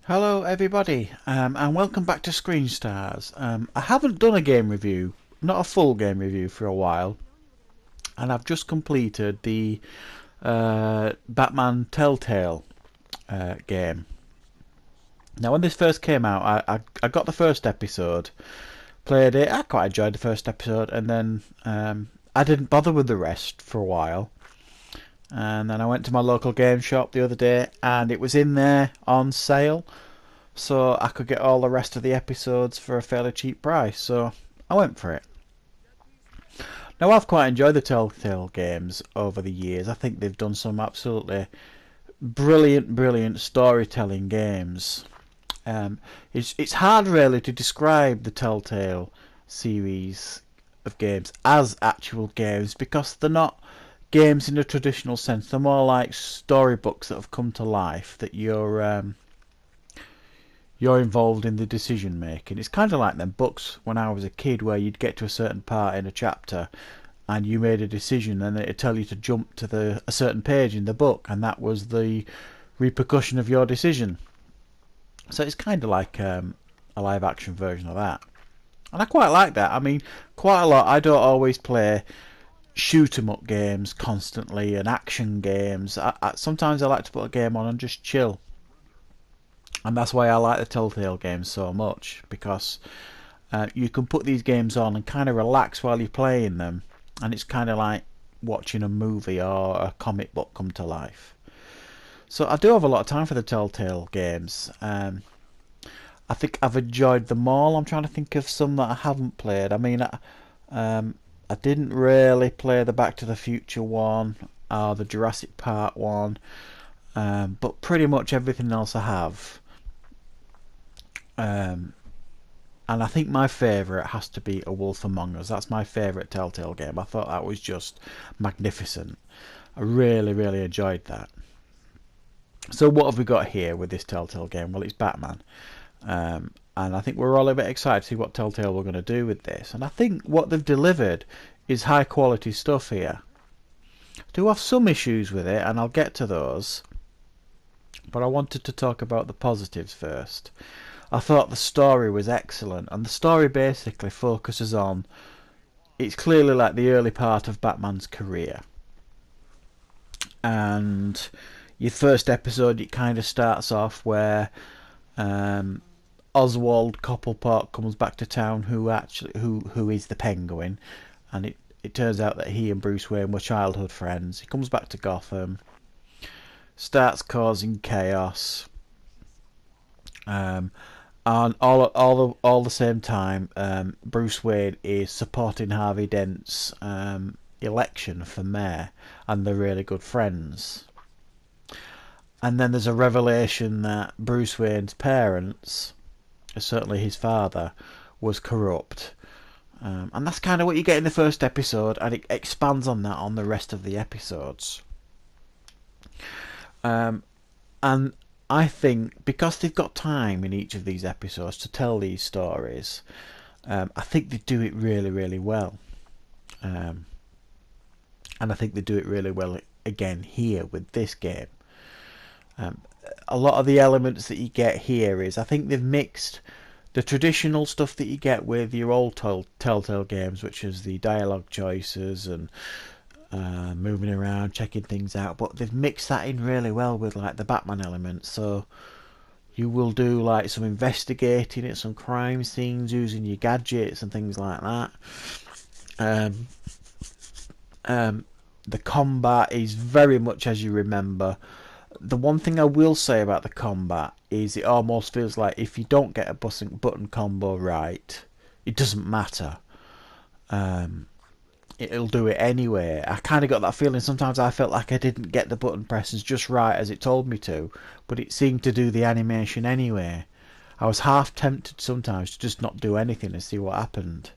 Hello everybody, and welcome back to Screen Stars. I haven't done a game review, not a full game review for a while, and I've just completed the Batman Telltale game. Now when this first came out, I got the first episode, played it, I quite enjoyed the first episode, and then I didn't bother with the rest for a while. And then I went to my local game shop the other day and it was in there on sale, so I could get all the rest of the episodes for a fairly cheap price, so I went for it. Now I've quite enjoyed the Telltale games over the years. I think they've done some absolutely brilliant storytelling games. It's hard really to describe the Telltale series of games as actual games because they're not games in a traditional sense. They're more like storybooks that have come to life that you're involved in the decision making. It's kind of like them books when I was a kid where you'd get to a certain part in a chapter and you made a decision and it'd tell you to jump to a certain page in the book and that was the repercussion of your decision. So it's kind of like a live action version of that. And I quite like that. I mean, quite a lot. I don't always play shoot 'em up games constantly and action games. Sometimes I like to put a game on and just chill, and that's why I like the Telltale games so much, because you can put these games on and kind of relax while you're playing them, and it's kind of like watching a movie or a comic book come to life. So I do have a lot of time for the Telltale games. I think I've enjoyed them all. I'm trying to think of some that I haven't played. I mean, I didn't really play the Back to the Future one or the Jurassic Park one, but pretty much everything else I have. And I think my favourite has to be A Wolf Among Us. That's my favourite Telltale game. I thought that was just magnificent. I really enjoyed that. So what have we got here with this Telltale game? Well, it's Batman. And I think we're all a bit excited to see what Telltale were going to do with this. And I think what they've delivered is high quality stuff here. I do have some issues with it, and I'll get to those. But I wanted to talk about the positives first. I thought the story was excellent, and the story basically focuses on... It's clearly like the early part of Batman's career. And your first episode, it kind of starts off where... Oswald Cobblepot comes back to town, who is the Penguin, and it turns out that he and Bruce Wayne were childhood friends. He comes back to Gotham, starts causing chaos, and all the same time, Bruce Wayne is supporting Harvey Dent's election for mayor, and they're really good friends. And then there's a revelation that Bruce Wayne's parents, certainly his father, was corrupt. And that's kind of what you get in the first episode, and it expands on that on the rest of the episodes. And I think because they've got time in each of these episodes to tell these stories, I think they do it really well. And I think they do it really well again here with this game. A lot of the elements that you get here is, I think they've mixed the traditional stuff that you get with your old Telltale games, which is the dialogue choices and moving around, checking things out, but they've mixed that in really well with like the Batman elements. So you will do like some investigating at some crime scenes using your gadgets and things like that. The combat is very much as you remember. The one thing I will say about the combat is it almost feels like if you don't get a button combo right, it doesn't matter. It'll do it anyway. I kind of got that feeling. Sometimes I felt like I didn't get the button presses just right as it told me to, but it seemed to do the animation anyway. I was half tempted sometimes to just not do anything and see what happened.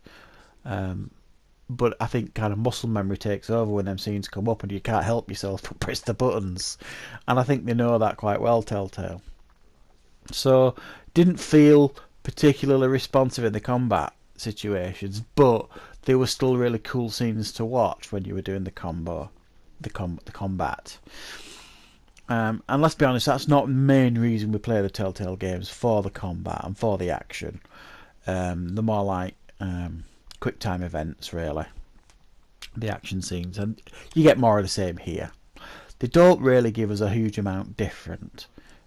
But I think kind of muscle memory takes over when them scenes come up and you can't help yourself but press the buttons. And I think they know that quite well, Telltale. So, didn't feel particularly responsive in the combat situations, but they were still really cool scenes to watch when you were doing the combat. And let's be honest, that's not the main reason we play the Telltale games, for the combat and for the action. They're more like quick time events, really. The action scenes, and you get more of the same here. They don't really give us a huge amount different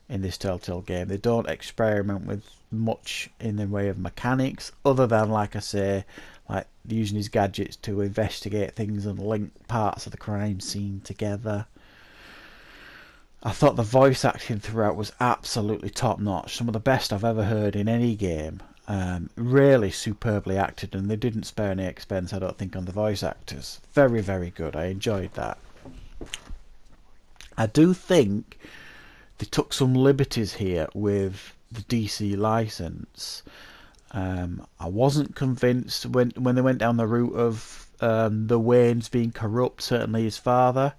in this Telltale game. They don't experiment with much in the way of mechanics, other than, like I say, like using his gadgets to investigate things and link parts of the crime scene together. I thought the voice acting throughout was absolutely top notch, some of the best I've ever heard in any game. Really superbly acted, and they didn't spare any expense, I don't think, on the voice actors. Very, very good. I enjoyed that. I do think they took some liberties here with the DC license. I wasn't convinced when they went down the route of the Waynes being corrupt, certainly his father.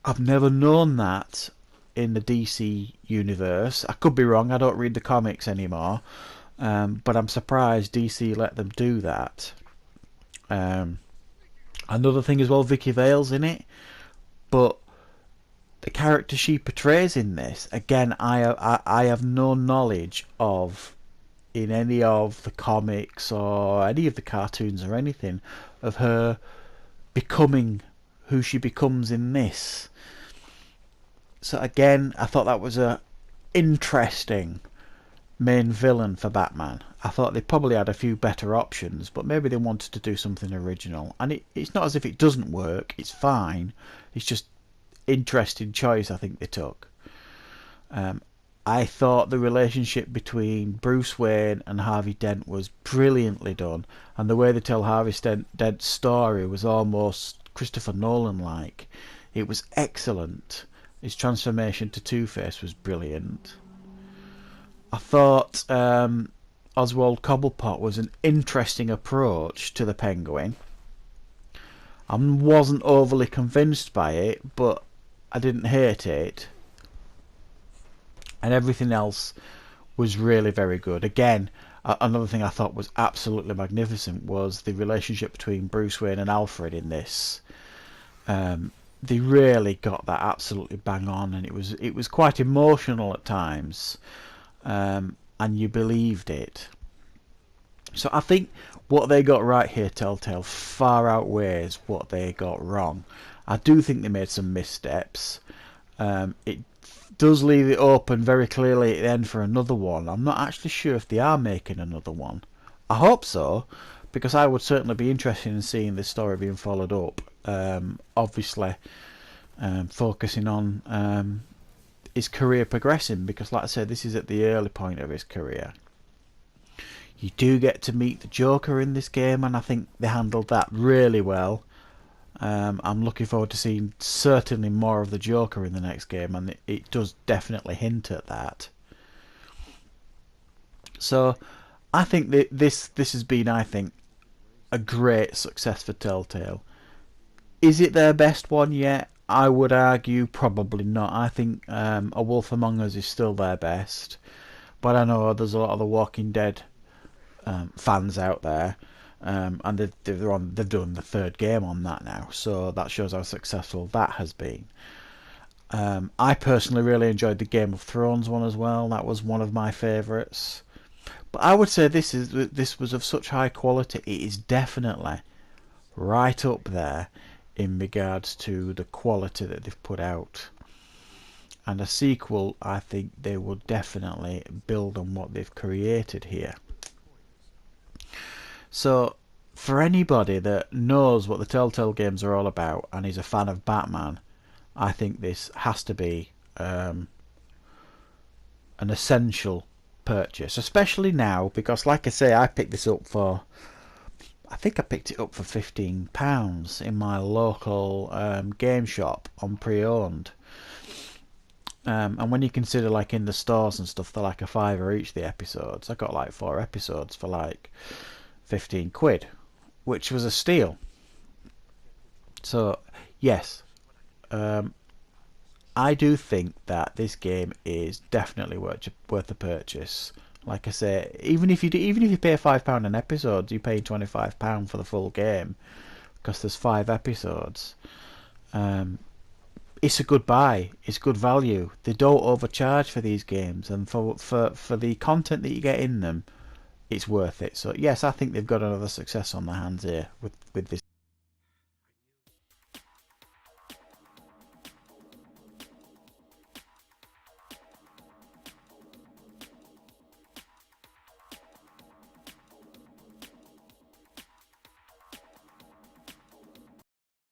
I've never known that in the DC universe. I could be wrong, I don't read the comics anymore, but I'm surprised DC let them do that. Another thing as well, Vicky Vale's in it, but the character she portrays in this, again, I have no knowledge of in any of the comics or any of the cartoons or anything of her becoming who she becomes in this. So again, I thought that was a interesting main villain for Batman. I thought they probably had a few better options, but maybe they wanted to do something original. And it's not as if it doesn't work, it's fine. It's just interesting choice I think they took. I thought the relationship between Bruce Wayne and Harvey Dent was brilliantly done, and the way they tell Harvey Dent's story was almost Christopher Nolan-like. It was excellent. His transformation to Two-Face was brilliant. I thought Oswald Cobblepot was an interesting approach to the Penguin. I wasn't overly convinced by it, but I didn't hate it. And everything else was really very good. Again, another thing I thought was absolutely magnificent was the relationship between Bruce Wayne and Alfred in this. They really got that absolutely bang on, and it was quite emotional at times, and you believed it. So I think what they got right here, Telltale, far outweighs what they got wrong. I do think they made some missteps. It does leave it open very clearly at the end for another one. I'm not actually sure if they are making another one. I hope so, because I would certainly be interested in seeing this story being followed up. Obviously, focusing on his career progressing, because like I said, this is at the early point of his career. You do get to meet the Joker in this game, and I think they handled that really well. I'm looking forward to seeing certainly more of the Joker in the next game, and it does definitely hint at that. So I think that this has been, I think, a great success for Telltale. Is it their best one yet? I would argue probably not. I think A Wolf Among Us is still their best, but I know there's a lot of The Walking Dead fans out there. And they've done the third game on that now, so that shows how successful that has been. I personally really enjoyed the Game of Thrones one as well. That was one of my favourites. But I would say this was of such high quality. It is definitely right up there in regards to the quality that they've put out. And a sequel, I think they will definitely build on what they've created here. So, for anybody that knows what the Telltale games are all about and is a fan of Batman, I think this has to be an essential purchase, especially now, because like I say, I picked this up for, I think I picked it up for £15 in my local game shop on pre-owned. And when you consider, like, in the stores and stuff, they're like a £5 each, the episodes. I got like 4 episodes for like £15, which was a steal. So yes, I do think that this game is definitely worth the purchase. Like I say, even if you pay £5 an episode, you pay £25 for the full game because there's 5 episodes. it's a good buy. It's good value. They don't overcharge for these games, and for the content that you get in them, it's worth it. So yes, I think they've got another success on their hands here with this.